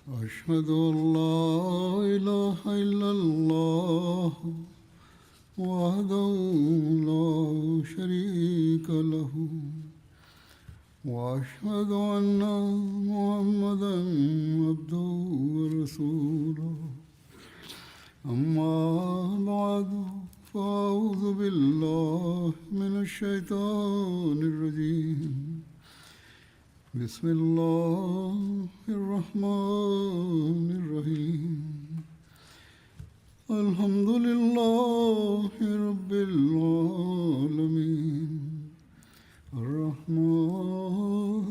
أشهد أن لا إله إلا الله وحده لا شريك له وأشهد أن محمدا عبده ورسوله أما بعد فأعوذ بالله من الشيطان الرجيم بسم الله الرحمن الرحيم الحمد لله رب العالمين الرحمن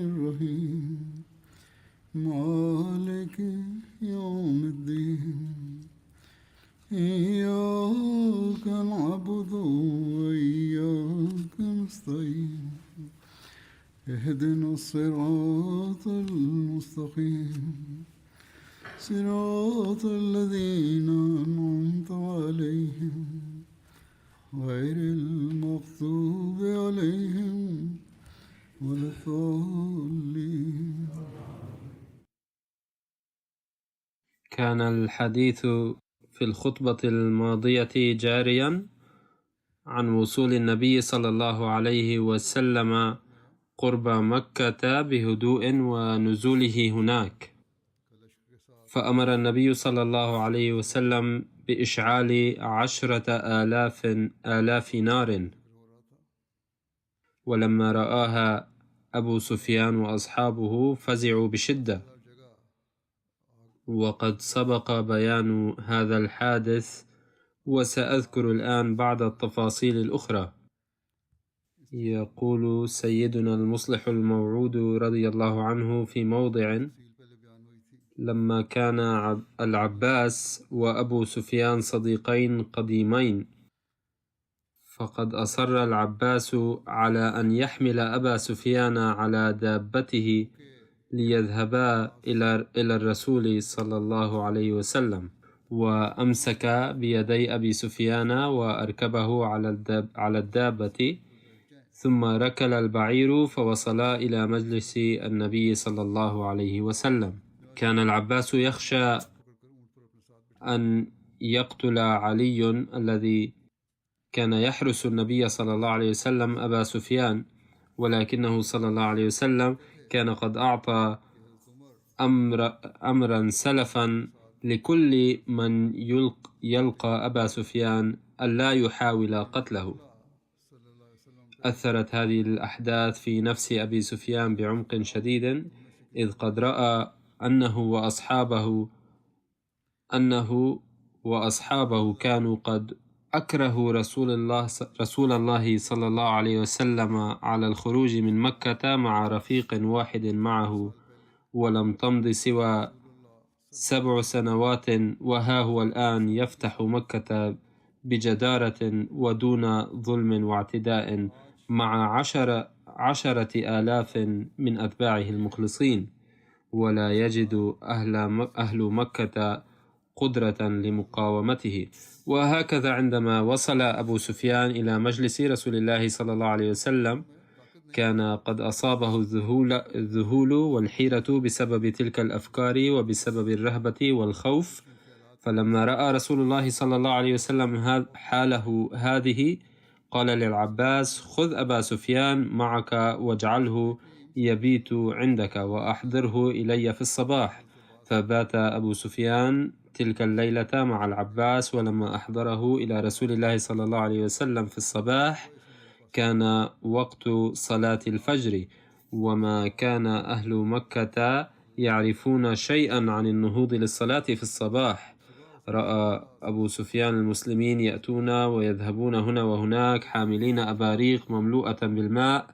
الرحيم مالك يوم الدين إياك نعبد وإياك نستعين اهدنا الصراط المستقيم صراط الذين أنعمت عليهم غير المغضوب عليهم ولا الضالين. كان الحديث في الخطبة الماضية جاريا عن وصول النبي صلى الله عليه وسلم قرب مكة بهدوء ونزوله هناك، فأمر النبي صلى الله عليه وسلم بإشعال 10,000 نار، ولما رآها أبو سفيان وأصحابه فزعوا بشدة. وقد سبق بيان هذا الحادث، وسأذكر الآن بعض التفاصيل الأخرى. يقول سيدنا المصلح الموعود رضي الله عنه في موضع: لما كان العباس وأبو سفيان صديقين قديمين، فقد أصر العباس على أن يحمل أبا سفيان على دابته ليذهبا إلى الرسول صلى الله عليه وسلم، وأمسك بيدي أبي سفيان وأركبه على الدابة، ثم ركل البعير فوصلا إلى مجلس النبي صلى الله عليه وسلم. كان العباس يخشى أن يقتل علي الذي كان يحرس النبي صلى الله عليه وسلم أبا سفيان، ولكنه صلى الله عليه وسلم كان قد أعطى أمرا سلفا لكل من يلقى أبا سفيان ألا يحاول قتله. أثرت هذه الأحداث في نفس أبي سفيان بعمق شديد، إذ قد رأى أنه وأصحابه كانوا قد أكرهوا رسول الله صلى الله عليه وسلم على الخروج من مكة مع رفيق واحد معه، ولم تمض سوى 7 سنوات وها هو الآن يفتح مكة بجدارة ودون ظلم واعتداء مع 10,000 من أتباعه المخلصين، ولا يجد أهل مكة قدرة لمقاومته. وهكذا عندما وصل أبو سفيان إلى مجلس رسول الله صلى الله عليه وسلم، كان قد أصابه الذهول والحيرة بسبب تلك الأفكار وبسبب الرهبة والخوف. فلما رأى رسول الله صلى الله عليه وسلم حاله هذه، قال للعباس: خذ أبا سفيان معك واجعله يبيت عندك وأحضره إلي في الصباح. فبات أبو سفيان تلك الليلة مع العباس، ولما أحضره إلى رسول الله صلى الله عليه وسلم في الصباح كان وقت صلاة الفجر، وما كان أهل مكة يعرفون شيئا عن النهوض للصلاة في الصباح. رأى أبو سفيان المسلمين يأتون ويذهبون هنا وهناك حاملين أباريق مملوءة بالماء،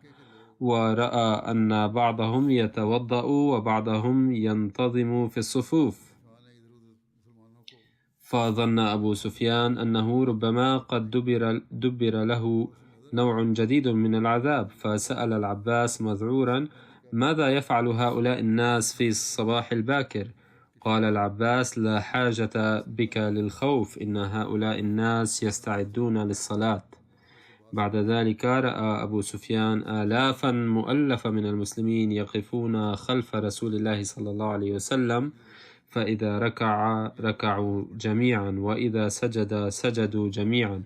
ورأى أن بعضهم يتوضأ وبعضهم ينتظم في الصفوف، فظن أبو سفيان أنه ربما قد دبر له نوع جديد من العذاب، فسأل العباس مذعورا: ماذا يفعل هؤلاء الناس في الصباح الباكر؟ قال العباس: لا حاجة بك للخوف، إن هؤلاء الناس يستعدون للصلاة. بعد ذلك رأى أبو سفيان آلافا مؤلفة من المسلمين يقفون خلف رسول الله صلى الله عليه وسلم، فإذا ركع ركعوا جميعا، وإذا سجد سجدوا جميعا.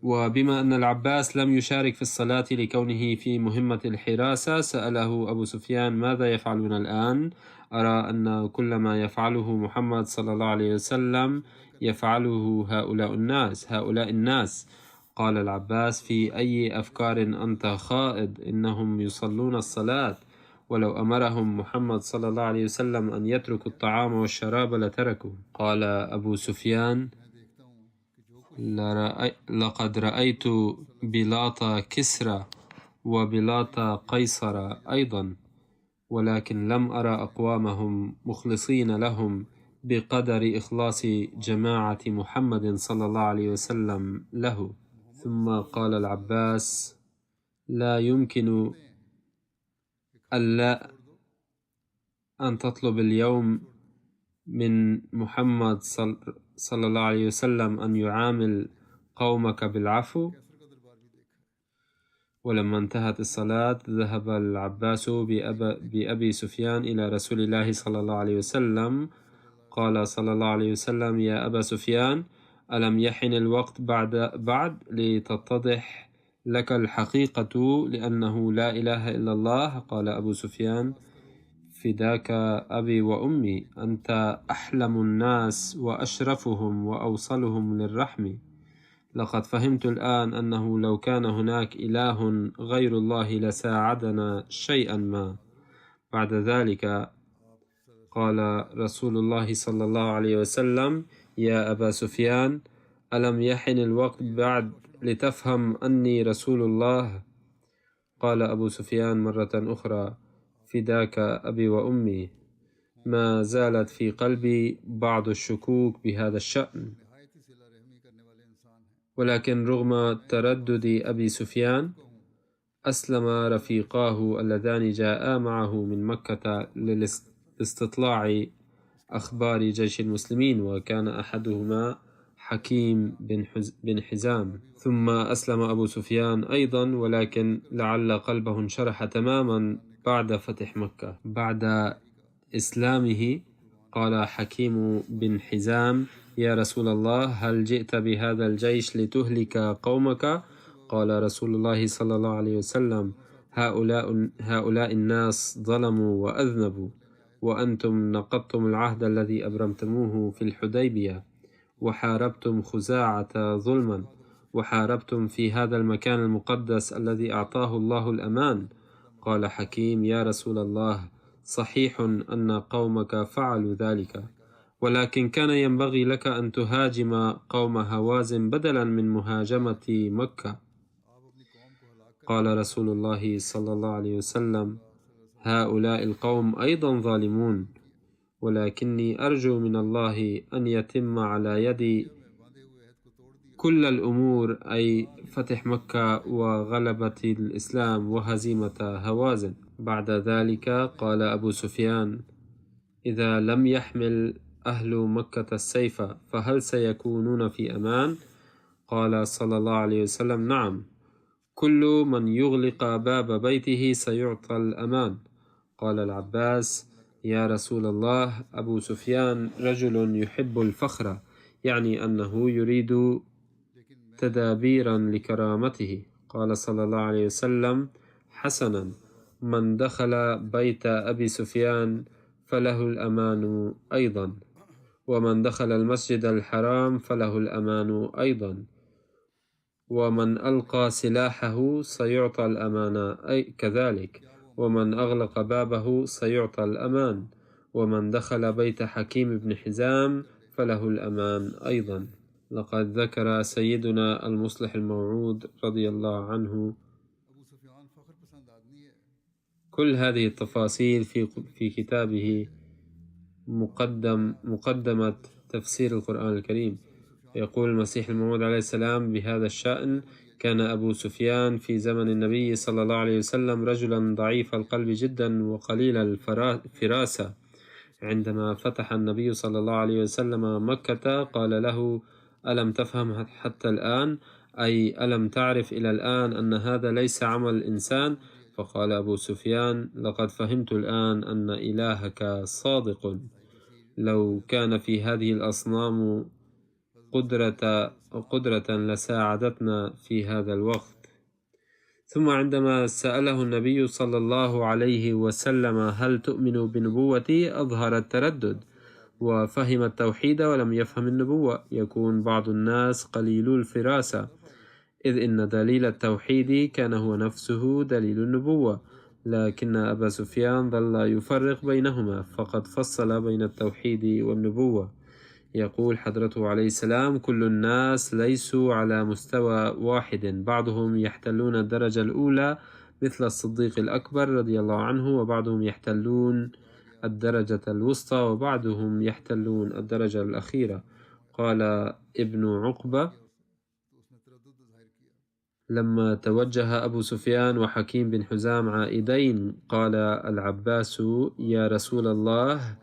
وبما أن العباس لم يشارك في الصلاة لكونه في مهمة الحراسة، سأله أبو سفيان: ماذا يفعلون الآن؟ أرى أن كل ما يفعله محمد صلى الله عليه وسلم يفعله هؤلاء الناس. قال العباس: في أي أفكار أنت خائض؟ إنهم يصلون الصلاة، ولو أمرهم محمد صلى الله عليه وسلم أن يتركوا الطعام والشراب لتركوا. قال أبو سفيان: لقد رأيت بلاط كسرى وبلاط قيصر أيضا، ولكن لم أرى أقوامهم مخلصين لهم بقدر إخلاص جماعة محمد صلى الله عليه وسلم له. ثم قال العباس: لا يمكن أن تطلب اليوم من محمد صلى الله عليه وسلم أن يعامل قومك بالعفو. ولما انتهت الصلاة ذهب العباس بأبي سفيان إلى رسول الله صلى الله عليه وسلم. قال صلى الله عليه وسلم: يا أبا سفيان، ألم يحن الوقت بعد لتتضح لك الحقيقة لأنه لا إله إلا الله؟ قال أبو سفيان: فداك أبي وأمي، أنت أحلم الناس وأشرفهم وأوصلهم للرحم. لقد فهمت الآن أنه لو كان هناك إله غير الله لساعدنا شيئا ما. بعد ذلك قال رسول الله صلى الله عليه وسلم: يا أبا سفيان، ألم يحن الوقت بعد لتفهم أني رسول الله؟ قال أبو سفيان مرة أخرى: فداك أبي وأمي. ما زالت في قلبي بعض الشكوك بهذا الشأن، ولكن رغم تردد أبي سفيان أسلم رفيقاه اللذان جاءا معه من مكة لاستطلاع أخبار جيش المسلمين، وكان أحدهما حكيم بن حزام. ثم أسلم أبو سفيان أيضا، ولكن لعل قلبه انشرح تماما بعد فتح مكة. بعد إسلامه قال حكيم بن حزام: يا رسول الله، هل جئت بهذا الجيش لتهلك قومك؟ قال رسول الله صلى الله عليه وسلم: هؤلاء الناس ظلموا وأذنبوا، وأنتم نقضتم العهد الذي أبرمتموه في الحديبية، وحاربتم خزاعة ظلما، وحاربتم في هذا المكان المقدس الذي أعطاه الله الأمان. قال حكيم: يا رسول الله، صحيح أن قومك فعلوا ذلك، ولكن كان ينبغي لك أن تهاجم قوم هوازن بدلا من مهاجمة مكة. قال رسول الله صلى الله عليه وسلم: هؤلاء القوم أيضا ظالمون، ولكني أرجو من الله أن يتم على يدي كل الأمور، أي فتح مكة وغلبة الإسلام وهزيمة هوازن. بعد ذلك قال أبو سفيان: إذا لم يحمل أهل مكة السيف فهل سيكونون في أمان؟ قال صلى الله عليه وسلم: نعم، كل من يغلق باب بيته سيعطى الأمان. قال العباس: يا رسول الله، أبو سفيان رجل يحب الفخر، يعني أنه يريد تدابيرا لكرامته. قال صلى الله عليه وسلم: حسنا، من دخل بيت أبي سفيان فله الأمان أيضا، ومن دخل المسجد الحرام فله الأمان أيضا، ومن ألقى سلاحه سيعطى الأمان أي كذلك، ومن أغلق بابه سيعطى الأمان، ومن دخل بيت حكيم بن حزام فله الأمان أيضا. لقد ذكر سيدنا المصلح الموعود رضي الله عنه كل هذه التفاصيل في كتابه مقدمة تفسير القرآن الكريم. يقول المسيح الموعود عليه السلام بهذا الشأن: كان أبو سفيان في زمن النبي صلى الله عليه وسلم رجلا ضعيف القلب جدا وقليل الفراسة. عندما فتح النبي صلى الله عليه وسلم مكة قال له: ألم تفهم حتى الآن أي ألم تعرف إلى الآن أن هذا ليس عمل الإنسان؟ فقال أبو سفيان: لقد فهمت الآن أن إلهك صادق، لو كان في هذه الأصنام قدرة لساعدتنا في هذا الوقت. ثم عندما سأله النبي صلى الله عليه وسلم: هل تؤمن بنبوتي؟ أظهر التردد وفهم التوحيد ولم يفهم النبوة. يكون بعض الناس قليلو الفراسة، إذ إن دليل التوحيد كان هو نفسه دليل النبوة، لكن أبا سفيان ظل يفرق بينهما، فقد فصل بين التوحيد والنبوة. يقول حضرته عليه السلام: كل الناس ليسوا على مستوى واحد، بعضهم يحتلون الدرجة الأولى مثل الصديق الأكبر رضي الله عنه، وبعضهم يحتلون الدرجة الوسطى، وبعضهم يحتلون الدرجة الأخيرة. قال ابن عقبة: لما توجه أبو سفيان وحكيم بن حزام عائدين، قال العباس: يا رسول الله،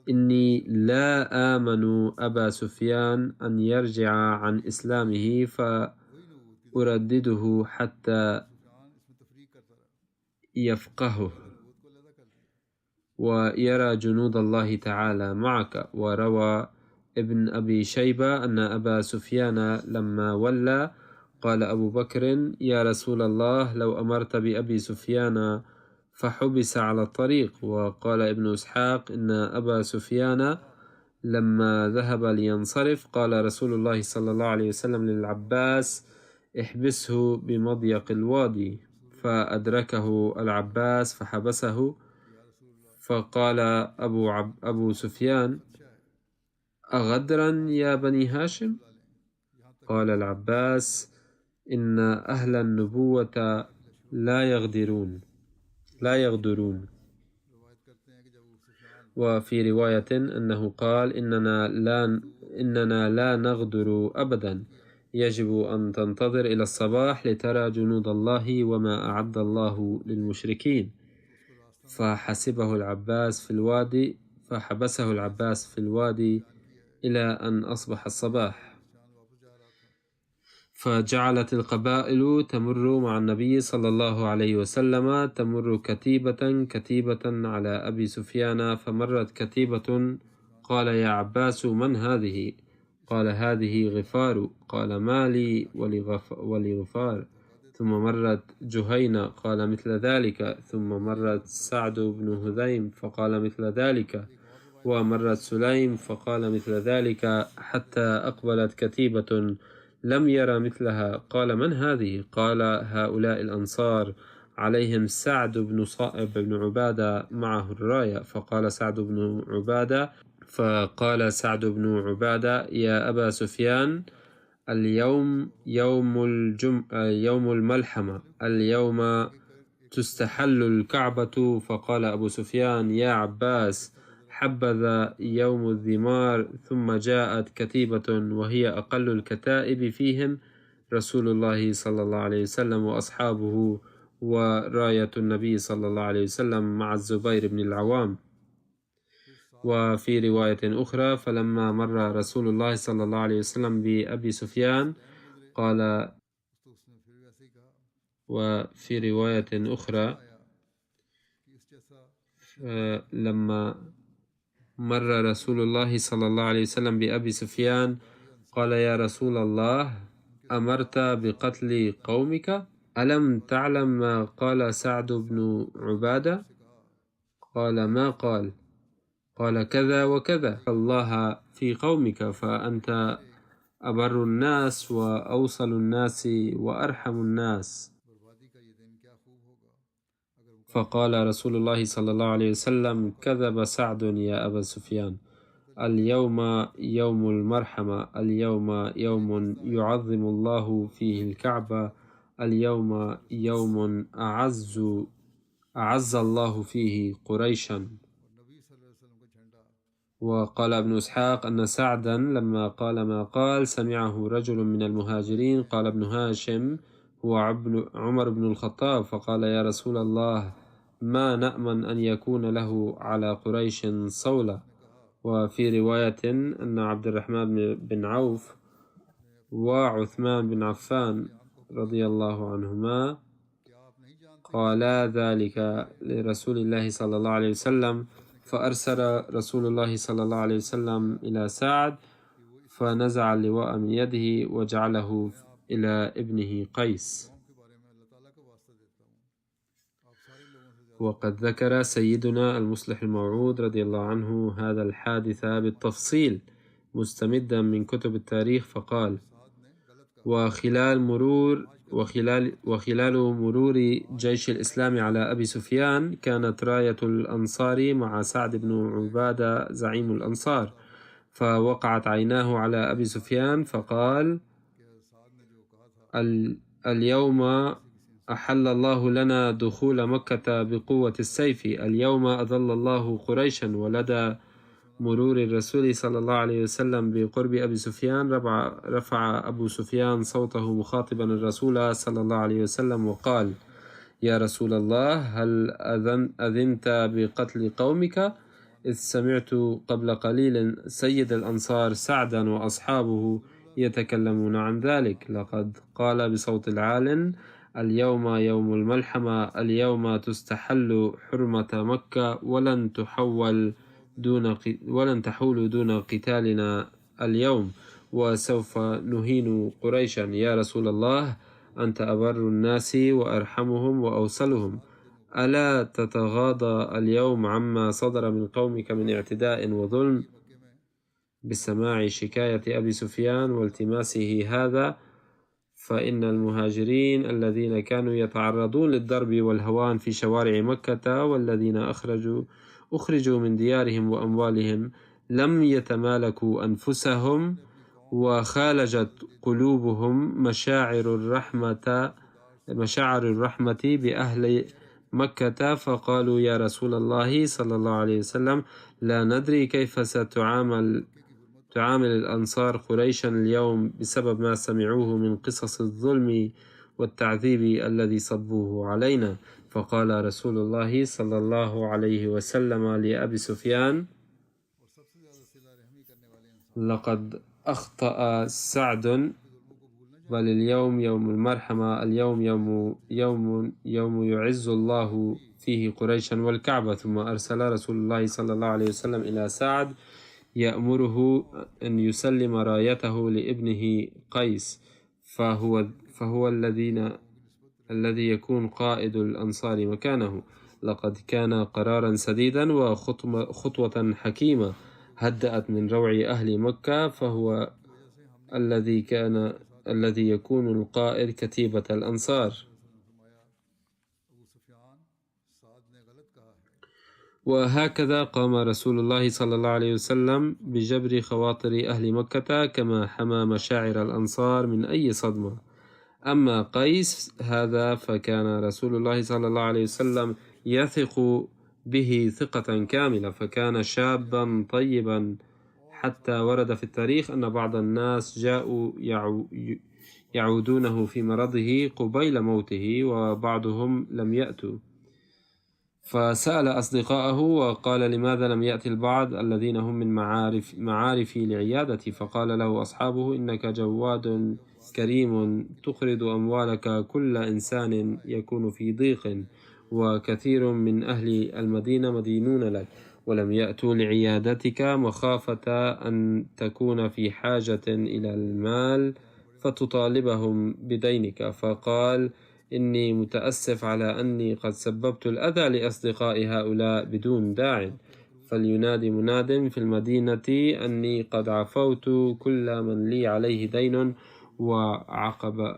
إني لا آمن أبا سفيان أن يرجع عن إسلامه فأردده حتى يفقهه ويرى جنود الله تعالى معك. وروى ابن أبي شيبة أن أبا سفيان لما ولى قال أبو بكر: يا رسول الله، لو أمرت بأبي سفيان فحبس على الطريق. وقال ابن إسحاق إن أبا سفيان لما ذهب لينصرف قال رسول الله صلى الله عليه وسلم للعباس: احبسه بمضيق الوادي. فأدركه العباس فحبسه، فقال أبو سفيان: أغدرا يا بني هاشم؟ قال العباس: إن أهل النبوة لا يغدرون. وفي رواية أنه قال: إننا لا نغدر أبدا، يجب أن تنتظر إلى الصباح لترى جنود الله وما أعد الله للمشركين. فحبسه العباس في الوادي إلى أن أصبح الصباح. فجعلت القبائل تمر مع النبي صلى الله عليه وسلم، تمر كتيبة على أبي سفيان. فمرت كتيبة، قال: يا عباس، من هذه؟ قال: هذه غفار. قال: ما لي ولغفار؟ ثم مرت جهينة، قال: مثل ذلك. ثم مرت سعد بن هذيم فقال: مثل ذلك. ومرت سليم فقال: مثل ذلك، حتى أقبلت كتيبة لم يرى مثلها. قال: من هذه؟ قال: هؤلاء الأنصار، عليهم سعد بن صائب بن عبادة معه الراية. فقال سعد بن عبادة: يا أبا سفيان، اليوم يوم الملحمة، اليوم تستحل الكعبة. فقال أبو سفيان: يا عباس، حبذا يوم الذمار. ثم جاءت كتيبة وهي أقل الكتائب، فيهم رسول الله صلى الله عليه وسلم وأصحابه وراية النبي صلى الله عليه وسلم مع الزبير بن العوام. وفي رواية أخرى: فلما مر رسول الله صلى الله عليه وسلم بأبي سفيان قال. وفي رواية أخرى: لما مر رسول الله صلى الله عليه وسلم بأبي سفيان قال: يا رسول الله، أمرت بقتل قومك؟ ألم تعلم ما قال سعد بن عبادة؟ قال: ما قال؟ قال: كذا وكذا، الله في قومك، فأنت أبر الناس وأوصل الناس وأرحم الناس. فقال رسول الله صلى الله عليه وسلم: كذب سعد يا أبا سفيان، اليوم يوم المرحمة، اليوم يوم يعظم الله فيه الكعبة، اليوم يوم أعز الله فيه قريشا. وقال ابن إسحاق أن سعدا لما قال ما قال سمعه رجل من المهاجرين. قال ابن هاشم: هو عمر بن الخطاب. فقال: يا رسول الله، ما نأمن أن يكون له على قريش صولة. وفي رواية أن عبد الرحمن بن عوف وعثمان بن عفان رضي الله عنهما قالا ذلك لرسول الله صلى الله عليه وسلم، فأرسل رسول الله صلى الله عليه وسلم إلى سعد فنزع اللواء من يده وجعله إلى ابنه قيس. وقد ذكر سيدنا المصلح الموعود رضي الله عنه هذا الحادث بالتفصيل مستمدا من كتب التاريخ، فقال: وخلال مرور جيش الإسلام على أبي سفيان كانت راية الأنصار مع سعد بن عبادة زعيم الأنصار، فوقعت عيناه على أبي سفيان فقال: اليوم أحل الله لنا دخول مكة بقوة السيف، اليوم أذل الله قريشا. ولدى مرور الرسول صلى الله عليه وسلم بقرب أبي سفيان رفع أبو سفيان صوته مخاطبا الرسول صلى الله عليه وسلم وقال: يا رسول الله، هل أذنت بقتل قومك؟ إذ سمعت قبل قليل سيد الأنصار سعدا وأصحابه يتكلمون عن ذلك. لقد قال بصوت العال: اليوم يوم الملحمة، اليوم تستحل حرمة مكة ولن تحول دون قتالنا اليوم، وسوف نهين قريشا. يا رسول الله، أنت أبر الناس وأرحمهم وأوصلهم، ألا تتغاضى اليوم عما صدر من قومك من اعتداء وظلم؟ بسماع شكاية أبي سفيان والتماسه هذا، فإن المهاجرين الذين كانوا يتعرضون للضرب والهوان في شوارع مكة والذين أخرجوا من ديارهم وأموالهم لم يتمالكوا أنفسهم، وخالجت قلوبهم مشاعر الرحمة بأهل مكة، فقالوا: يا رسول الله صلى الله عليه وسلم، لا ندري كيف ستعامل الأنصار قريشا اليوم بسبب ما سمعوه من قصص الظلم والتعذيب الذي صبوه علينا. فقال رسول الله صلى الله عليه وسلم لأبي سفيان: لقد أخطأ سعد، بل اليوم يوم المرحمة، اليوم يوم يعز الله فيه قريشا والكعبة. ثم أرسل رسول الله صلى الله عليه وسلم إلى سعد يأمره أن يسلم رايته لابنه قيس، فهو الذي يكون قائد الأنصار مكانه. لقد كان قرارا سديدا وخطوة حكيمة هدأت من روع أهل مكة، فهو الذي يكون القائد كتيبة الأنصار. وهكذا قام رسول الله صلى الله عليه وسلم بجبر خواطر أهل مكة كما حمى مشاعر الأنصار من أي صدمة. أما قيس هذا فكان رسول الله صلى الله عليه وسلم يثق به ثقة كاملة، فكان شابا طيبا حتى ورد في التاريخ أن بعض الناس جاءوا يعودونه في مرضه قبيل موته وبعضهم لم يأتوا، فسأل أصدقائه وقال: لماذا لم يأتي البعض الذين هم من معارفي لعيادتي؟ فقال له أصحابه: إنك جواد كريم تقرض أموالك كل إنسان يكون في ضيق، وكثير من أهل المدينة مدينون لك، ولم يأتوا لعيادتك مخافة أن تكون في حاجة إلى المال فتطالبهم بدينك. فقال: إني متأسف على أني قد سببت الأذى لأصدقاء هؤلاء بدون داع، فلينادي مناد في المدينة أني قد عفوت كل من لي عليه دين. وعقب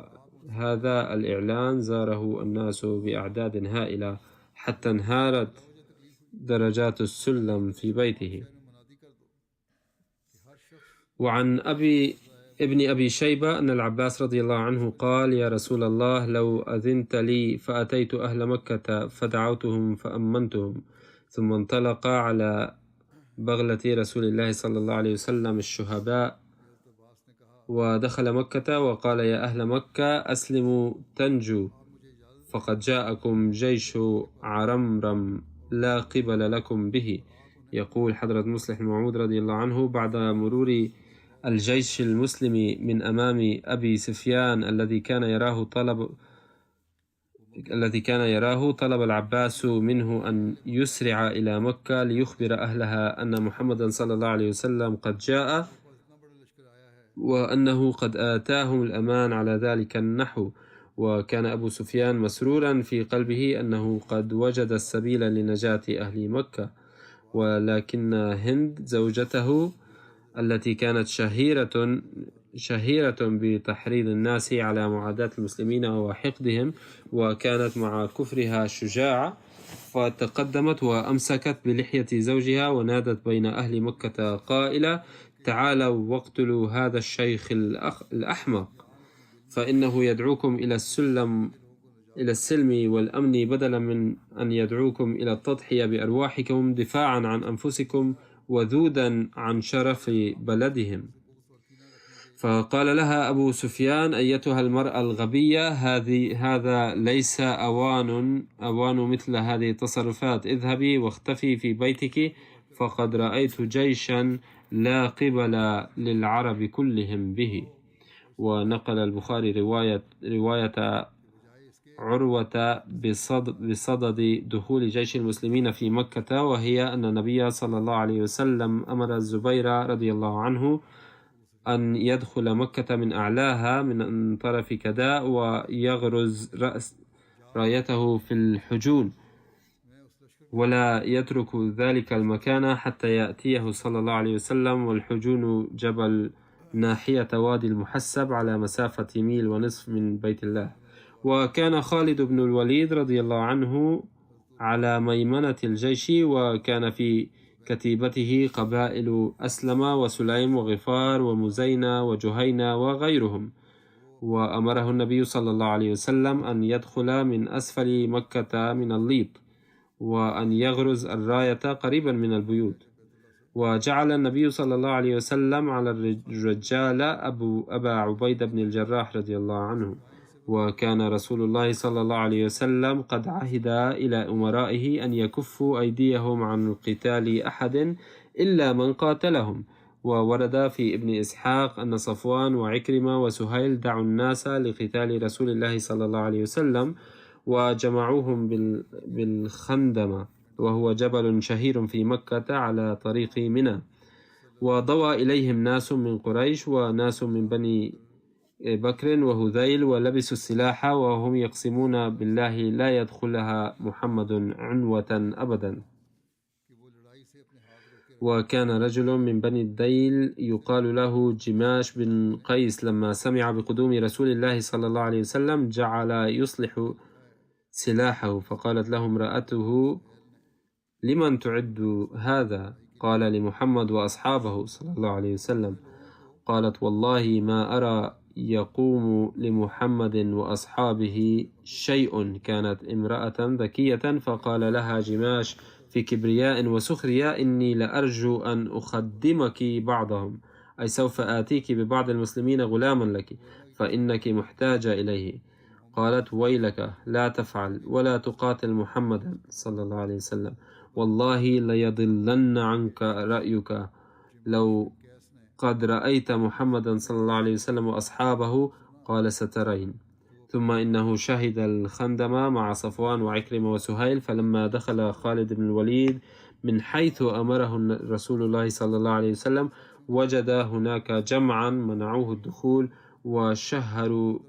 هذا الإعلان زاره الناس بأعداد هائلة حتى انهارت درجات السلم في بيته. وعن ابن أبي شيبة أن العباس رضي الله عنه قال: يا رسول الله، لو أذنت لي فأتيت أهل مكة فدعوتهم فأمنتهم. ثم انطلق على بغلة رسول الله صلى الله عليه وسلم الشهباء ودخل مكة وقال: يا أهل مكة، أسلموا تنجوا، فقد جاءكم جيش عرمرم لا قبل لكم به. يقول حضرة مصلح الموعود رضي الله عنه: بعد مرور الجيش المسلم من أمام أبي سفيان الذي كان يراه طلب العباس منه أن يسرع إلى مكة ليخبر أهلها أن محمدا صلى الله عليه وسلم قد جاء وأنه قد آتاهم الأمان على ذلك النحو. وكان أبو سفيان مسرورا في قلبه أنه قد وجد السبيل لنجاة أهل مكة، ولكن هند زوجته التي كانت شهيرة بتحريض الناس على معاداة المسلمين وحقدهم، وكانت مع كفرها شجاعة، فتقدمت وأمسكت بلحية زوجها ونادت بين أهل مكة قائلة: تعالوا واقتلوا هذا الشيخ الأحمق، فإنه يدعوكم إلى السلم والأمن بدلا من أن يدعوكم إلى التضحية بأرواحكم دفاعا عن أنفسكم وذودا عن شرف بلدهم. فقال لها أبو سفيان: أيتها المرأة الغبية، هذا ليس أوان مثل هذه التصرفات، اذهبي واختفي في بيتك، فقد رأيت جيشا لا قبل للعرب كلهم به. ونقل البخاري رواية عروة بصدد دخول جيش المسلمين في مكة، وهي أن النبي صلى الله عليه وسلم أمر الزبير رضي الله عنه أن يدخل مكة من أعلاها من طرف كداء ويغرز رايته في الحجون، ولا يترك ذلك المكان حتى يأتيه صلى الله عليه وسلم، والحجون جبل ناحية وادي المحسب على مسافة ميل ونصف من بيت الله. وكان خالد بن الوليد رضي الله عنه على ميمنة الجيش، وكان في كتيبته قبائل أسلم وسليم وغفار ومزينة وجهينة وغيرهم. وأمره النبي صلى الله عليه وسلم أن يدخل من أسفل مكة من الليط، وأن يغرز الراية قريبا من البيوت. وجعل النبي صلى الله عليه وسلم على الرجال أبا عبيدة بن الجراح رضي الله عنه. وكان رسول الله صلى الله عليه وسلم قد عهد إلى أمرائه أن يكفوا أيديهم عن قتال أحد إلا من قاتلهم. وورد في ابن إسحاق أن صفوان وعكرمة وسهيل دعوا الناس لقتال رسول الله صلى الله عليه وسلم، وجمعوهم بالخندمة، وهو جبل شهير في مكة على طريق منى. وضوى إليهم ناس من قريش وناس من بني بكر وهذيل، ولبسوا السلاح وهم يقسمون بالله لا يدخلها محمد عنوة أبدا. وكان رجل من بني الديل يقال له جماش بن قيس لما سمع بقدوم رسول الله صلى الله عليه وسلم جعل يصلح سلاحه، فقالت له امرأته: لمن تعد هذا؟ قال: لمحمد وأصحابه صلى الله عليه وسلم. قالت: والله ما أرى يقوم لمحمد وأصحابه شيء. كانت امرأة ذكية، فقال لها جماش في كبرياء وسخرية: إني لأرجو أن أخدمك بعضهم، أي سوف آتيك ببعض المسلمين غلاما لك، فإنك محتاجة إليه. قالت: ويلك، لا تفعل ولا تقاتل محمدا صلى الله عليه وسلم، والله ليضلن عنك رأيك لو قد رأيت محمدا صلى الله عليه وسلم وأصحابه. قال: سترين. ثم إنه شهد الخندم مع صفوان وعكرمة وسهيل، فلما دخل خالد بن الوليد من حيث أمره رسول الله صلى الله عليه وسلم وجد هناك جمعا منعوه الدخول، وشهروا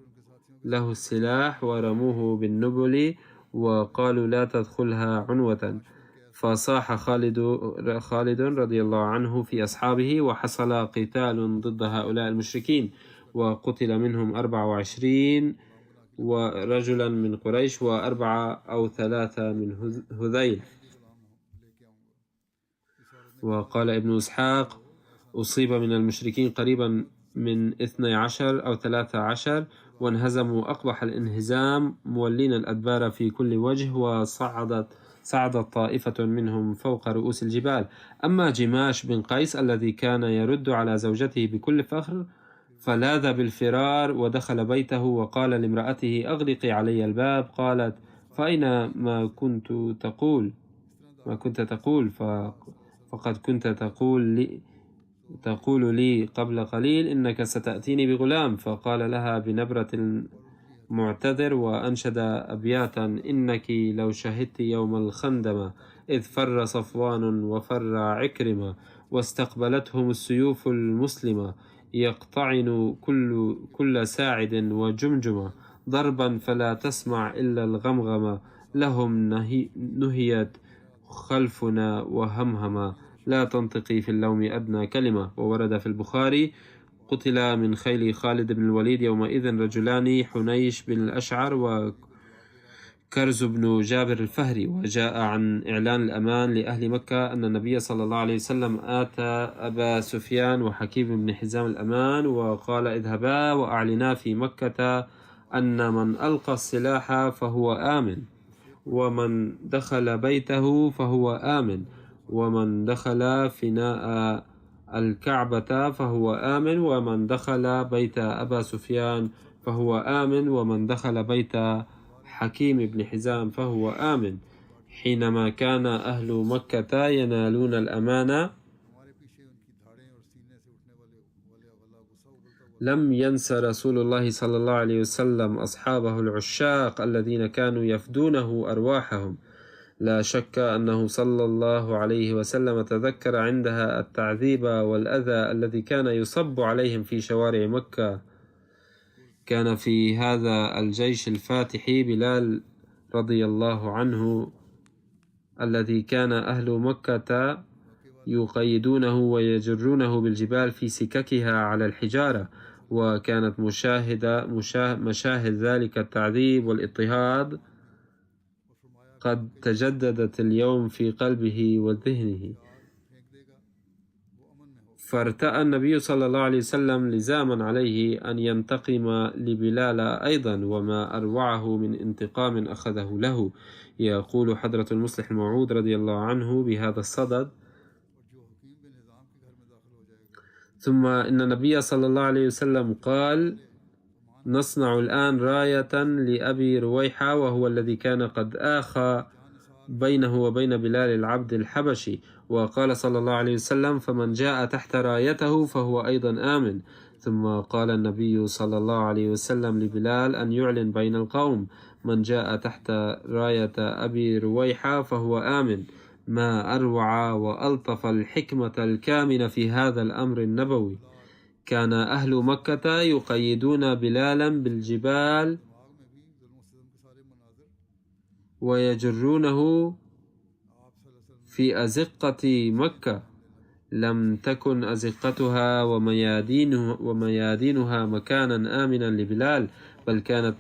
له السلاح ورموه بالنبل وقالوا: لا تدخلها عنوة. فصاح خالد رضي الله عنه في أصحابه، وحصل قتال ضد هؤلاء المشركين، وقتل منهم 24 ورجلا من قريش و4 أو 3 من هذيل. وقال ابن إسحاق: أصيب من المشركين قريبا من 12 أو 13، وانهزموا أقبح الانهزام مولين الأدبار في كل وجه، صعدت طائفة منهم فوق رؤوس الجبال. أما جماش بن قيس الذي كان يرد على زوجته بكل فخر فلاذ بالفرار ودخل بيته، وقال لامرأته: أغلقي علي الباب. قالت: فأين ما كنت تقول؟ فقد كنت تقول لي تقول لي قبل قليل إنك ستأتيني بغلام. فقال لها بنبرة معتذر وأنشد أبياتا: إنك لو شهدت يوم الخندمة إذ فر صفوان وفر عكرمة واستقبلتهم السيوف المسلمة يقطعن كل ساعد وجمجمة ضربا فلا تسمع إلا الغمغمة لهم نهيت خلفنا وهمهما لا تنطقي في اللوم أدنى كلمة. وورد في البخاري: قتل من خيل خالد بن الوليد يومئذ رجلان، حنيش بن الأشعر وكرز بن جابر الفهري. وجاء عن إعلان الأمان لأهل مكة أن النبي صلى الله عليه وسلم آتى أبا سفيان وحكيم بن حزام الأمان وقال: اذهبا وأعلنا في مكة أن من ألقى السلاح فهو آمن، ومن دخل بيته فهو آمن، ومن دخل فناء الكعبة فهو آمن، ومن دخل بيت أبا سفيان فهو آمن، ومن دخل بيت حكيم بن حزام فهو آمن. حينما كان أهل مكة ينالون الأمان لم ينس رسول الله صلى الله عليه وسلم أصحابه العشاق الذين كانوا يفدونه أرواحهم. لا شك أنه صلى الله عليه وسلم تذكر عندها التعذيب والأذى الذي كان يصب عليهم في شوارع مكة. كان في هذا الجيش الفاتح بلال رضي الله عنه الذي كان أهل مكة يقيدونه ويجرونه بالجبال في سككها على الحجارة، وكانت مشاهد ذلك التعذيب والاضطهاد قد تجددت اليوم في قلبه وذهنه. فارتأى النبي صلى الله عليه وسلم لزاما عليه أن ينتقم لبلال أيضا، وما أروعه من انتقام أخذه له. يقول حضرة المصلح الموعود رضي الله عنه بهذا الصدد: ثم إن النبي صلى الله عليه وسلم قال: نصنع الآن راية لأبي رويحة، وهو الذي كان قد آخى بينه وبين بلال العبد الحبشي. وقال صلى الله عليه وسلم: فمن جاء تحت رايته فهو أيضا آمن. ثم قال النبي صلى الله عليه وسلم لبلال أن يعلن بين القوم: من جاء تحت راية أبي رويحة فهو آمن. ما أروع وألطف الحكمة الكامنة في هذا الأمر النبوي. كان أهل مكة يقيدون بلالا بالجبال ويجرونه في أزقة مكة. لم تكن أزقتها وميادينها مكانا آمنا لبلال، بل كانت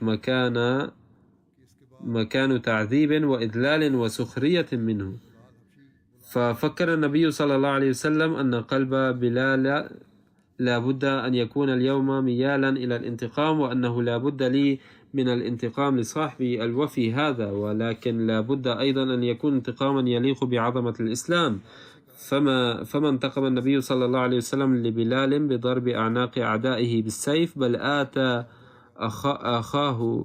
مكان تعذيب وإذلال وسخرية منه. ففكر النبي صلى الله عليه وسلم أن قلب بلال لا بد أن يكون اليوم ميالا إلى الانتقام، وأنه لا بد لي من الانتقام لصاحبي الوفي هذا، ولكن لا بد أيضا أن يكون انتقاما يليق بعظمة الإسلام. فما انتقم النبي صلى الله عليه وسلم لبلال بضرب أعناق أعدائه بالسيف، بل آتى أخاه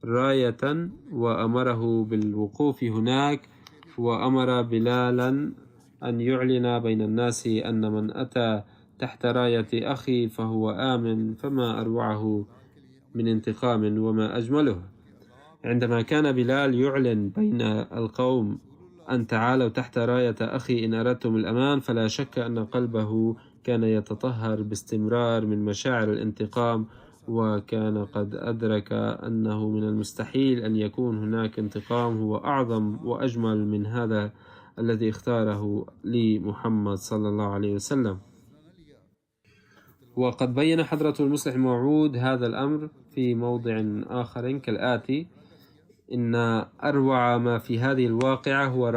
راية وأمره بالوقوف هناك، وأمر بلالا أن يعلن بين الناس أن من أتى تحت راية أخي فهو آمن. فما أروعه من انتقام وما أجمله. عندما كان بلال يعلن بين القوم أن تعالوا تحت راية أخي إن أردتم الأمان، فلا شك أن قلبه كان يتطهر باستمرار من مشاعر الانتقام، وكان قد أدرك أنه من المستحيل أن يكون هناك انتقام هو أعظم وأجمل من هذا الذي اختاره لمحمد صلى الله عليه وسلم. وقد بين حضرة المصلح الموعود هذا الأمر في موضع آخر كالآتي: إن أروع ما في هذه الواقعة هو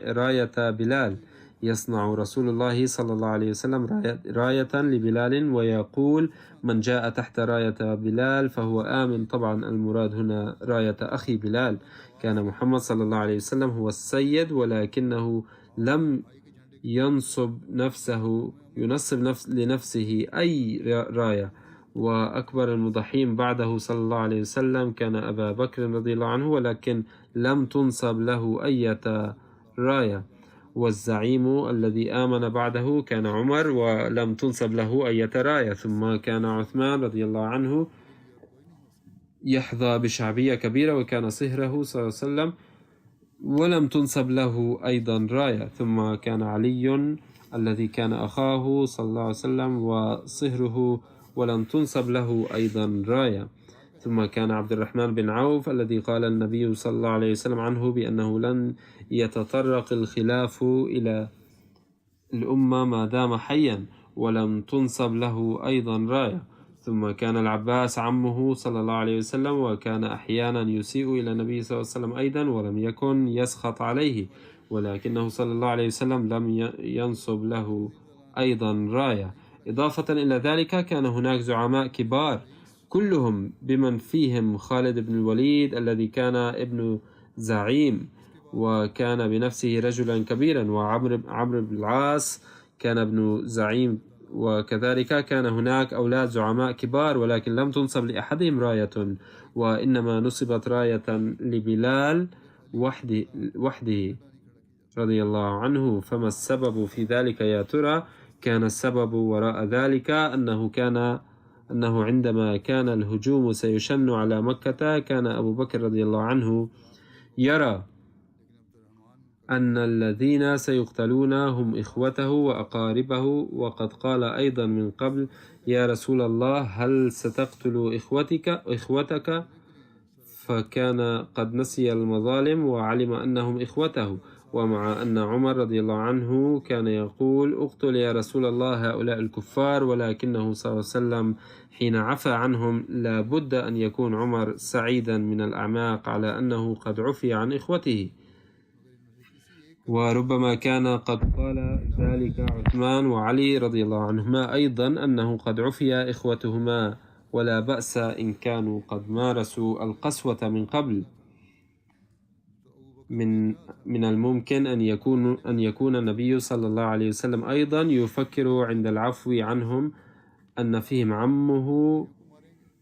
راية بلال. يصنع رسول الله صلى الله عليه وسلم راية لبلال ويقول: من جاء تحت راية بلال فهو آمن. طبعا المراد هنا راية أخي بلال. كان محمد صلى الله عليه وسلم هو السيد، ولكنه لم ينصب لنفسه أي راية. وأكبر المضحين بعده صلى الله عليه وسلم كان أبا بكر رضي الله عنه، ولكن لم تنصب له أي راية. والزعيم الذي آمن بعده كان عمر ولم تنصب له أي راية. ثم كان عثمان رضي الله عنه يحظى بشعبية كبيرة وكان صهره صلى الله عليه وسلم ولم تنصب له أيضا راية. ثم كان علي الذي كان أخاه صلى الله عليه وسلم وصهره ولم تنصب له أيضا راية. ثم كان عبد الرحمن بن عوف الذي قال النبي صلى الله عليه وسلم عنه بأنه لن يتطرق الخلاف إلى الأمة ما دام حيا ولم تنصب له أيضا راية. ثم كان العباس عمه صلى الله عليه وسلم وكان أحيانا يسيء إلى النبي صلى الله عليه وسلم أيضا ولم يكن يسخط عليه، ولكنه صلى الله عليه وسلم لم ينصب له أيضا راية. إضافة إلى ذلك كان هناك زعماء كبار كلهم بمن فيهم خالد بن الوليد الذي كان ابن زعيم وكان بنفسه رجلا كبيرا، وعمرو بن العاص كان ابن زعيم، وكذلك كان هناك أولاد زعماء كبار ولكن لم تنصب لأحدهم راية، وإنما نصبت راية لبلال وحده رضي الله عنه. فما السبب في ذلك يا ترى؟ كان السبب وراء ذلك أنه عندما كان الهجوم سيشن على مكة كان أبو بكر رضي الله عنه يرى أن الذين سيقتلون هم إخوته وأقاربه، وقد قال أيضا من قبل: يا رسول الله هل ستقتل إخوتك؟ فكان قد نسي المظالم وعلم أنهم إخوته. ومع أن عمر رضي الله عنه كان يقول: اقتل يا رسول الله هؤلاء الكفار، ولكنه صلى الله عليه وسلم حين عفى عنهم لا بد أن يكون عمر سعيدا من الأعماق على أنه قد عفي عن إخوته. وربما كان قد قال ذلك عثمان وعلي رضي الله عنهما أيضا أنه قد عفي إخوتهما ولا بأس إن كانوا قد مارسوا القسوة من قبل. من الممكن أن يكون النبي صلى الله عليه وسلم أيضا يفكر عند العفو عنهم أن فيهم عمه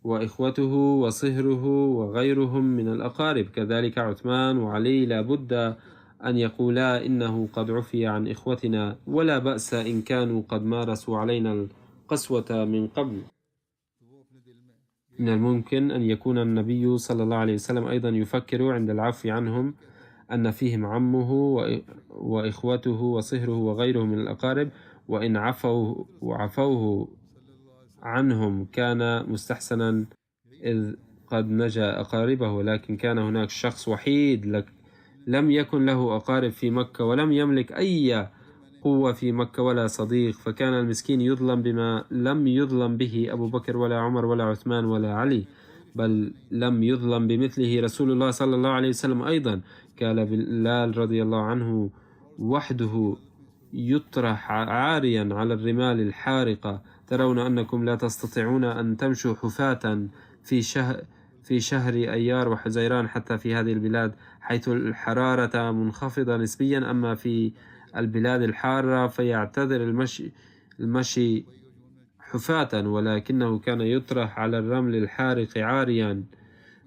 وإخوته وصهره وغيرهم من الأقارب. كذلك عثمان وعلي لا بد أن يقولا إنه قد عفي عن إخوتنا ولا بأس إن كانوا قد مارسوا علينا القسوة من قبل. من الممكن أن يكون النبي صلى الله عليه وسلم أيضا يفكر عند العفو عنهم أن فيهم عمه وإخوته وصهره وغيرهم من الأقارب، وإن عفوه عنهم كان مستحسنا إذ قد نجا أقاربه، ولكن كان هناك شخص وحيد لم يكن له أقارب في مكة ولم يملك أي قوة في مكة ولا صديق، فكان المسكين يظلم بما لم يظلم به أبو بكر ولا عمر ولا عثمان ولا علي، بل لم يظلم بمثله رسول الله صلى الله عليه وسلم أيضا. قال بلال رضي الله عنه: وحده يطرح عاريا على الرمال الحارقة، ترون أنكم لا تستطيعون أن تمشوا حفاة في شهر أيار وحزيران حتى في هذه البلاد حيث الحرارة منخفضة نسبيا، أما في البلاد الحارة فيعتذر المشي حفاة، ولكنه كان يطرح على الرمل الحارق عاريا،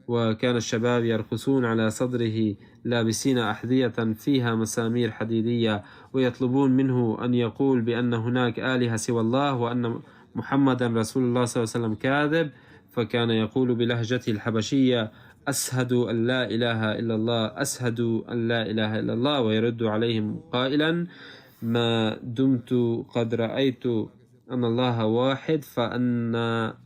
وكان الشباب يرقصون على صدره لابسين أحذية فيها مسامير حديدية ويطلبون منه أن يقول بأن هناك آلهة سوى الله وأن محمدا رسول الله صلى الله عليه وسلم كاذب، فكان يقول بلهجته الحبشية: أشهد أن لا إله إلا الله، أشهد أن لا إله إلا الله، ويرد عليهم قائلا: ما دمت قد رأيت أن الله واحد فأن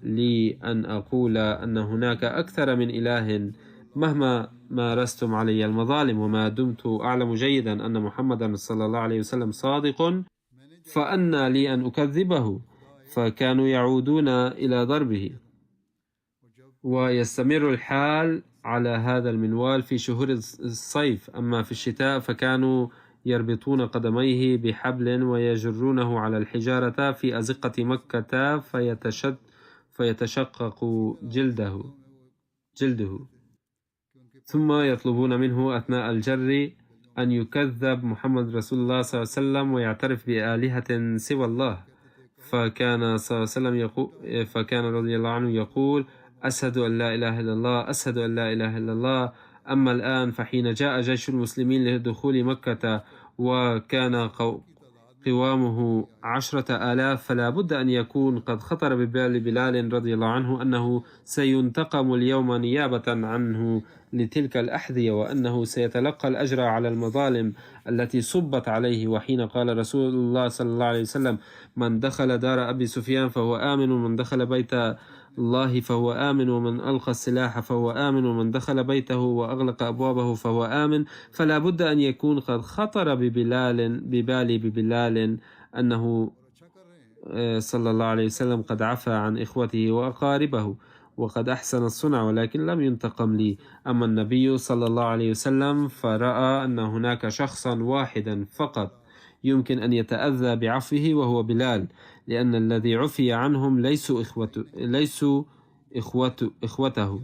لي أن أقول أن هناك أكثر من إله مهما مارستم علي المظالم، وما دمت أعلم جيدا أن محمدا صلى الله عليه وسلم صادق فأن لي أن أكذبه. فكانوا يعودون إلى ضربه، ويستمر الحال على هذا المنوال في شهور الصيف. أما في الشتاء فكانوا يربطون قدميه بحبل ويجرونه على الحجارة في أزقة مكة فيتشقق جلده، ثم يطلبون منه أثناء الجر أن يكذب محمد رسول الله صلى الله عليه وسلم ويعترف بآلهة سوى الله. فكان صلى الله عليه وسلم فكان رضي الله عنه يقول: أشهد أن لا إله إلا الله، أشهد أن لا إله إلا الله. أما الآن فحين جاء جيش المسلمين لدخول مكة وكان قوامه 10,000، فلا بد أن يكون قد خطر ببال بلال رضي الله عنه أنه سينتقم اليوم نيابة عنه لتلك الأحذية، وأنه سيتلقى الأجر على المظالم التي صبت عليه. وحين قال رسول الله صلى الله عليه وسلم: من دخل دار أبي سفيان فهو آمن، ومن دخل بيت الله فهو آمن، ومن ألقى السلاح فهو آمن، ومن دخل بيته وأغلق أبوابه فهو آمن، فلا بد أن يكون قد خطر ببلال أنه صلى الله عليه وسلم قد عفى عن إخوته وأقاربه وقد أحسن الصنع، ولكن لم ينتقم لي. أما النبي صلى الله عليه وسلم فرأى أن هناك شخصا واحدا فقط يمكن أن يتأذى بعفوه وهو بلال، لأن الذي عفي عنهم ليسوا إخوته،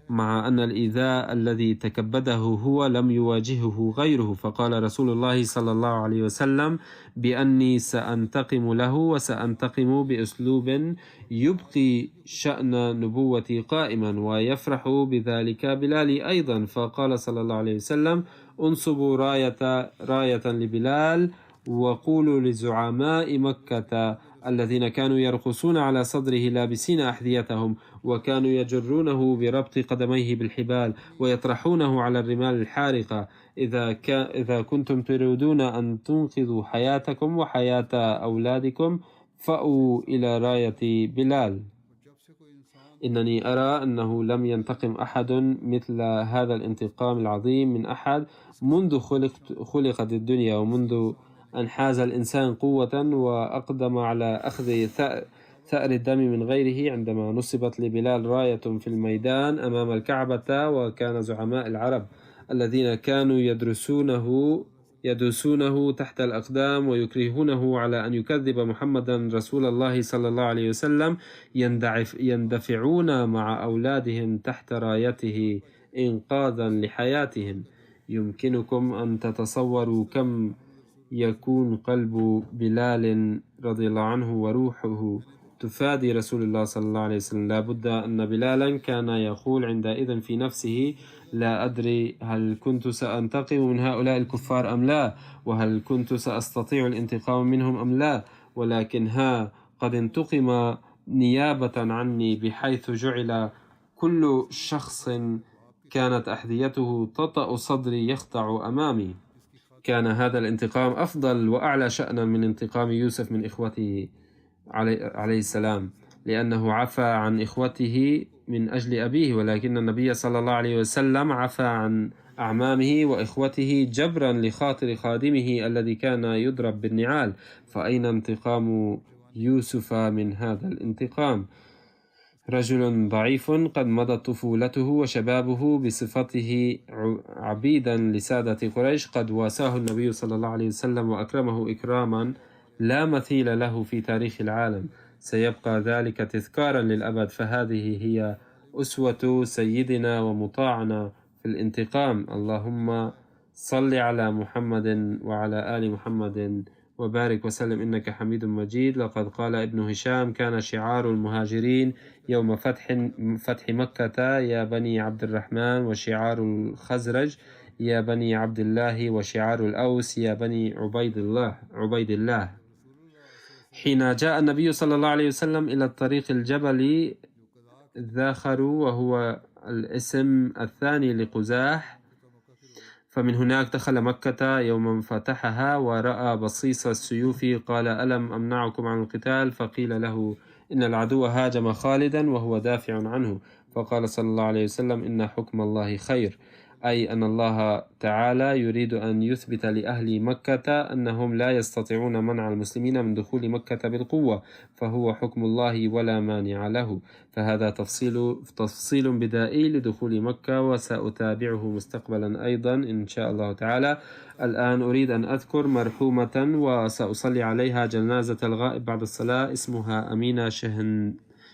مع أن الإيذاء الذي تكبده هو لم يواجهه غيره. فقال رسول الله صلى الله عليه وسلم بأني سأنتقم له، وسأنتقم بأسلوب يبقي شأن نبوتي قائما، ويفرح بذلك بلال أيضا. فقال صلى الله عليه وسلم: انصبوا راية لبلال، وقولوا لزعماء مكة الذين كانوا يرقصون على صدره لابسين أحذيتهم، وكانوا يجرونه بربط قدميه بالحبال ويطرحونه على الرمال الحارقة: إذا كنتم تريدون أن تنقذوا حياتكم وحياة أولادكم فأووا إلى راية بلال. إنني أرى أنه لم ينتقم أحد مثل هذا الانتقام العظيم من أحد منذ خلقت الدنيا، ومنذ أن حاز الإنسان قوة وأقدم على أخذ ثأر الدم من غيره، عندما نصبت لبلال راية في الميدان أمام الكعبة. وكان زعماء العرب الذين كانوا يدوسونه تحت الأقدام ويكرهونه على أن يكذب محمدا رسول الله صلى الله عليه وسلم يندفعون مع أولادهم تحت رايته إنقاذا لحياتهم. يمكنكم أن تتصوروا كم يكون قلب بلال رضي الله عنه وروحه تفادي رسول الله صلى الله عليه وسلم. لا بد أن بلالا كان يقول عندئذ في نفسه: لا أدري هل كنت سأنتقم من هؤلاء الكفار أم لا، وهل كنت سأستطيع الانتقام منهم أم لا، ولكن قد انتقم نيابة عني، بحيث جعل كل شخص كانت أحذيته تطأ صدري يخضع أمامي. كان هذا الانتقام أفضل وأعلى شأنا من انتقام يوسف من إخوته عليه السلام، لأنه عفى عن إخوته من أجل أبيه، ولكن النبي صلى الله عليه وسلم عفى عن أعمامه وإخوته جبرا لخاطر خادمه الذي كان يضرب بالنعال. فأين انتقام يوسف من هذا الانتقام؟ رجل ضعيف قد مضت طفولته وشبابه بصفته عبيدا لسادة قريش، قد واساه النبي صلى الله عليه وسلم وأكرمه إكراما لا مثيل له في تاريخ العالم، سيبقى ذلك تذكارا للأبد. فهذه هي أسوة سيدنا ومطاعنا في الانتقام. اللهم صل على محمد وعلى آل محمد وبارك وسلم إنك حميد مجيد. لقد قال ابن هشام: كان شعار المهاجرين يوم فتح مكة يا بني عبد الرحمن، وشعار الخزرج يا بني عبد الله، وشعار الأوس يا بني عبيد الله. حين جاء النبي صلى الله عليه وسلم إلى الطريق الجبلي ذاخر، وهو الاسم الثاني لقزاح، فمن هناك دخل مكة يوم فتحها ورأى بصيص السيوف، قال: ألم أمنعكم عن القتال؟ فقيل له: إن العدو هاجم خالدا وهو دافع عنه. فقال صلى الله عليه وسلم: إن حكم الله خير، أي أن الله تعالى يريد أن يثبت لأهل مكة أنهم لا يستطيعون منع المسلمين من دخول مكة بالقوة، فهو حكم الله ولا مانع له. فهذا تفصيل بدائي لدخول مكة، وسأتابعه مستقبلا أيضا إن شاء الله تعالى. الآن أريد أن أذكر مرحومة وسأصلي عليها جنازة الغائب بعد الصلاة، اسمها أمينة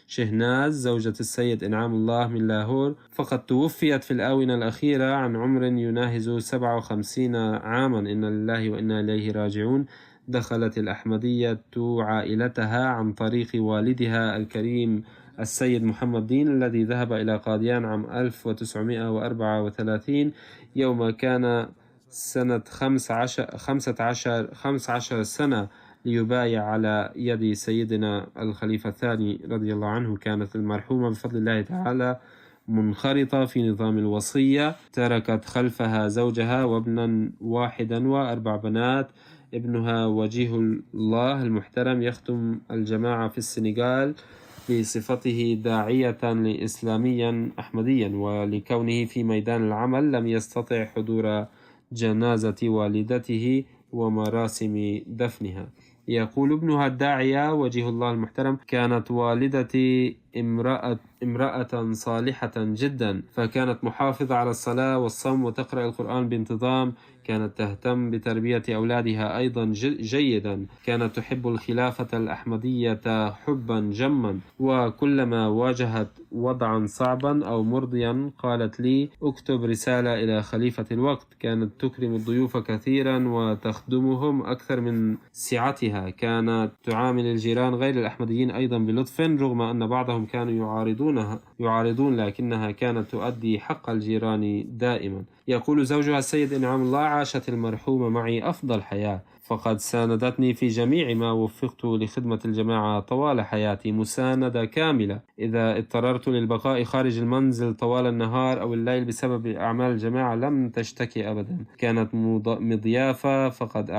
شهناز، زوجة السيد إنعام الله من لاهور، فقد توفيت في الآونة الأخيرة عن عمر يناهز 57 عاما. إنا لله وإنا إليه راجعون. دخلت الأحمدية عائلتها عن طريق والدها الكريم السيد محمد دين، الذي ذهب إلى قاديان عام 1934 يوم كان سنة 15 سنة ليبايع على يد سيدنا الخليفة الثاني رضي الله عنه. كانت المرحومة بفضل الله تعالى منخرطة في نظام الوصية، تركت خلفها زوجها وابنا واحدا و4 بنات. ابنها وجيه الله المحترم يختم الجماعة في السنغال بصفته داعية إسلاميا أحمديا، ولكونه في ميدان العمل لم يستطع حضور جنازة والدته ومراسم دفنها. يقول ابنها الداعية وجيه الله المحترم: كانت والدتي امرأة صالحة جدا، فكانت محافظة على الصلاة والصوم وتقرأ القرآن بانتظام. كانت تهتم بتربية أولادها أيضا جيدا. كانت تحب الخلافة الأحمدية حبا جما، وكلما واجهت وضعا صعبا أو مرضيا قالت لي: اكتب رسالة إلى خليفة الوقت. كانت تكرم الضيوف كثيرا وتخدمهم أكثر من سعتها. كانت تعامل الجيران غير الأحمديين أيضا بلطف، رغم أن بعضهم كانوا يعارضون، لكنها كانت تؤدي حق الجيران دائما. يقول زوجها السيد إنعام الله: عاشت المرحومة معي أفضل حياة، فقد ساندتني في جميع ما وفقت لخدمة الجماعة طوال حياتي، مساندة كاملة. إذا اضطررت للبقاء خارج المنزل طوال النهار أو الليل بسبب أعمال الجماعة لم تشتكي أبدا. كانت مضيافة، فقد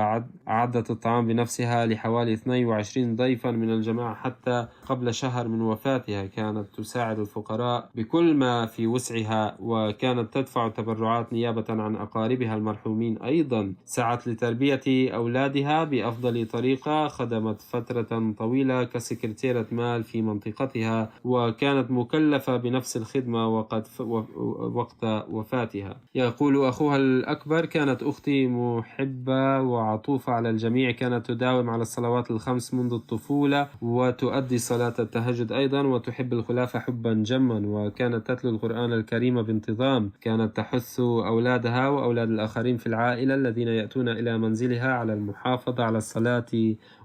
أعدت الطعام بنفسها لحوالي 22 ضيفا من الجماعة حتى قبل شهر من وفاتها. كانت تساعد الفقراء بكل ما في وسعها، وكانت تدفع تبرعات نيابة عن أقاربها المرحومين. أيضا سعت لتربية أولادها بأفضل طريقة. خدمت فترة طويلة كسكرتيرة مال في منطقتها، وكانت مكلفة بنفس الخدمة وقت وفاتها. يقول أخوها الأكبر: كانت أختي محبة وعطوفة على الجميع. كانت تداوم على الصلوات الخمس منذ الطفولة، وتؤدي صلاة التهجد أيضا، وتحب الخلافة حبا جما، وكانت تتلو القرآن الكريم بانتظام. كانت تحث أولادها وأولاد الآخرين في العائلة الذين يأتون إلى منزلها على المحافظة على الصلاة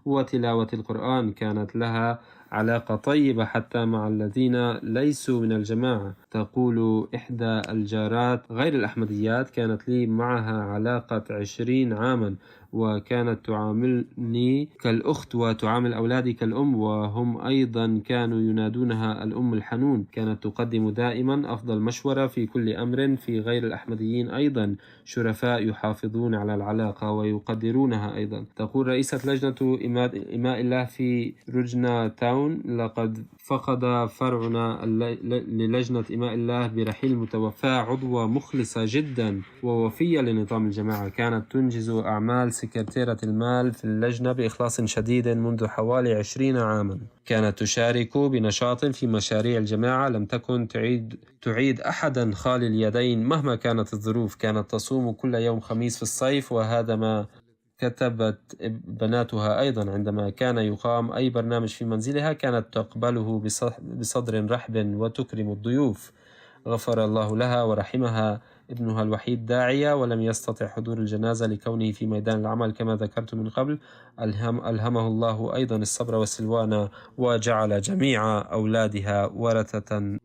وتلاوة القرآن. كانت لها علاقة طيبة حتى مع الذين ليسوا من الجماعة. تقول إحدى الجارات غير الأحمديات: كانت لي معها علاقة 20 عاما، وكانت تعاملني كالأخت وتعامل أولادي كالأم، وهم أيضا كانوا ينادونها الأم الحنون. كانت تقدم دائما أفضل مشورة في كل أمر. في غير الأحمديين أيضا شرفاء يحافظون على العلاقة ويقدرونها أيضا. تقول رئيسة لجنة إماء الله في رجنا تاون: لقد فقد فرعنا للجنة إماء الله برحيل المتوفاة عضوة مخلصة جدا ووفية لنظام الجماعة. كانت تنجز أعمال سكرتيرة المال في اللجنة بإخلاص شديد منذ حوالي 20 عاما. كانت تشارك بنشاط في مشاريع الجماعة. لم تكن تعيد أحدا خالي اليدين مهما كانت الظروف. كانت تصوم كل يوم خميس في الصيف، وهذا ما كتبت بناتها أيضا. عندما كان يقام أي برنامج في منزلها كانت تقبله بصدر رحب وتكرم الضيوف. غفر الله لها ورحمها. ابنها الوحيد داعية، ولم يستطع حضور الجنازة لكونه في ميدان العمل كما ذكرت من قبل. ألهمه الله أيضا الصبر والسلوان، وجعل جميع أولادها ورثة.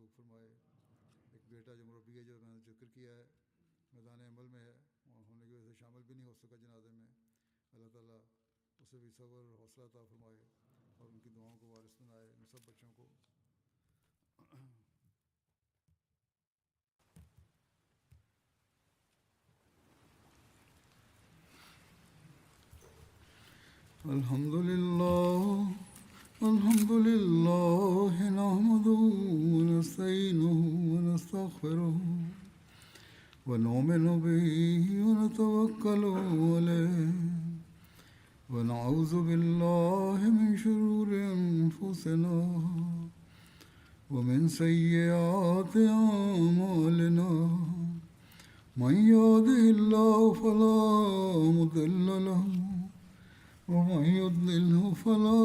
الحمد لله نحمده ونستعينه ونستغفره ونؤمن به ونتوكل عليه ونعوذ بالله من شرور أنفسنا ومن سيئات أعمالنا. من يهده الله فلا مضل له ومن يضلله فلا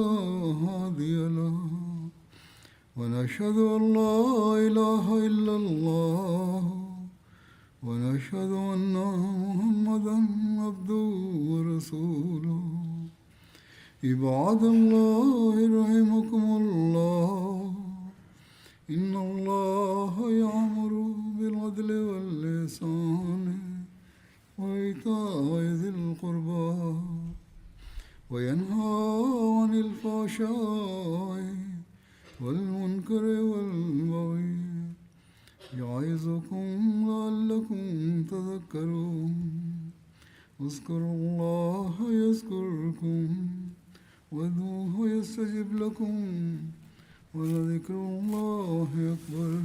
هادي له. ونشهد أن لا إله إلا الله ونشهد أن محمدا عبده ورسوله. عباد الله رحمكم الله، إن الله يأمر بالعدل والإحسان وإيتاء ذي القربى وينهى عن الفحشاء والمنكر والبغي يعظكم لعلكم تذكرون اذكروا الله يذكركم وادعوه يستجب لكم ولذكر الله أكبر.